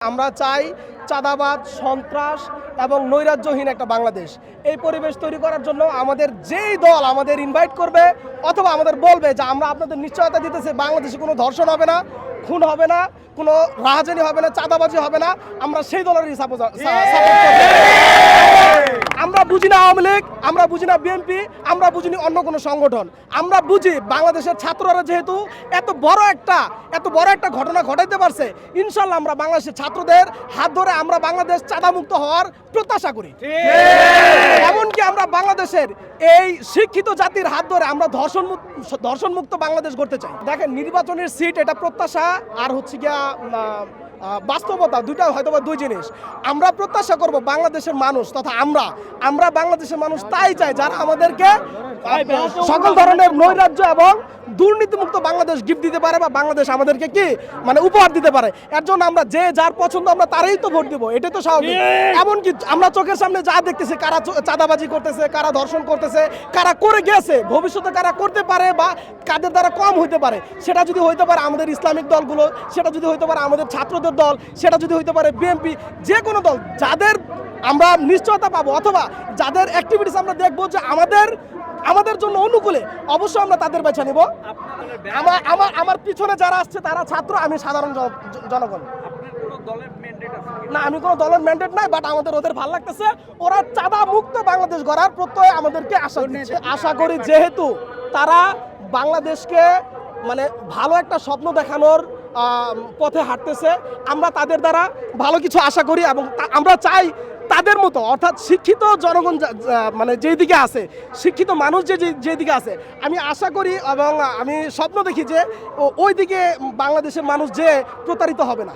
আমরা চাই চাঁদাবাদ, সন্ত্রাস এবং নৈরাজ্যহীন একটা বাংলাদেশ। এই পরিবেশ তৈরি করার জন্য আমাদের যেই দল আমাদের ইনভাইট করবে অথবা আমাদের বলবে যে আমরা আপনাদের নিশ্চয়তা দিতেছি বাংলাদেশে কোনো ধর্ষণ হবে না, খুন হবে না, কোনো রাহাজানি হবে না, চাঁদাবাজি হবে না, আমরা সেই দলেরই সাপোর্ট করব। আমরা বুঝি না আওয়ামী লীগ, আমরা বুঝি না বিএনপি, আমরা বুঝিনি অন্য কোনো সংগঠন। আমরা বুঝি বাংলাদেশের ছাত্ররা যেহেতু এত বড় একটা ঘটনা ঘটাইতে পারছে, ইনশাল্লাহ আমরা বাংলাদেশের ছাত্রদের হাত ধরে আমরা বাংলাদেশ চাঁদামুক্ত হওয়ার প্রত্যাশা করি। এমনকি আমরা বাংলাদেশের এই শিক্ষিত জাতির হাত ধরে আমরা ধর্ষণ মুক্ত বাংলাদেশ করতে চাই। দেখেন, নির্বাচনের সিট এটা প্রত্যাশা আর হচ্ছে গিয়া বাস্তবতা, দুইটা হয়তো বা দুই জিনিস। আমরা প্রত্যাশা করব বাংলাদেশের মানুষ তথা আমরা বাংলাদেশের মানুষ তাই চাই যারা আমাদেরকে সকল ধরনের নৈরাজ্য এবং দুর্নীতিমুক্ত বাংলাদেশ গিফট দিতে পারে বা বাংলাদেশ আমাদেরকে কি মানে উপহার দিতে পারে। এর জন্য আমরা যে যার পছন্দ আমরা তারই তো ভোট দিব, এটাই তো স্বাভাবিক। এমনকি আমরা চোখের সামনে যা দেখতেছি, কারা চাঁদাবাজি করতেছে, কারা ধর্ষণ করতেছে, কারা করে গেছে, ভবিষ্যতে কারা করতে পারে বা কাদের দ্বারা কম হইতে পারে, সেটা যদি হইতে পারে আমাদের ইসলামিক দলগুলো, সেটা যদি হইতে পারে আমাদের ছাত্রদের দল, সেটা যদি হইতে পারে বিএনপি, যে কোনো দল, যাদের আমরা নিশ্চয়তা পাবো অথবা যাদের অ্যাক্টিভিটিস আমরা দেখবো যে আমাদের জন্য অনুকূলে, অবশ্যই আমরা তাদের বেছে নিব। আমার পিছনে যারা আসছে তারা ছাত্র, আমি সাধারণ জনগণ। না, আমি কোনো দলের ম্যান্ডেট নাই, বাট আমাদের ওদের ভালো লাগতেছে। ওরা চাঁদা মুক্ত বাংলাদেশ গড়ার প্রত্যয় আমাদেরকে আশা করি, যেহেতু তারা বাংলাদেশকে মানে ভালো একটা স্বপ্ন দেখানোর পথে হাঁটতেছে, আমরা তাদের দ্বারা ভালো কিছু আশা করি এবং আমরা চাই তাদের মতো, অর্থাৎ শিক্ষিত জনগণ মানে যেই দিকে আছে, শিক্ষিত মানুষ যেদিকে আছে, আমি আশা করি এবং আমি স্বপ্ন দেখি যে ওই দিকে বাংলাদেশের মানুষ যে প্রতারিত হবে না।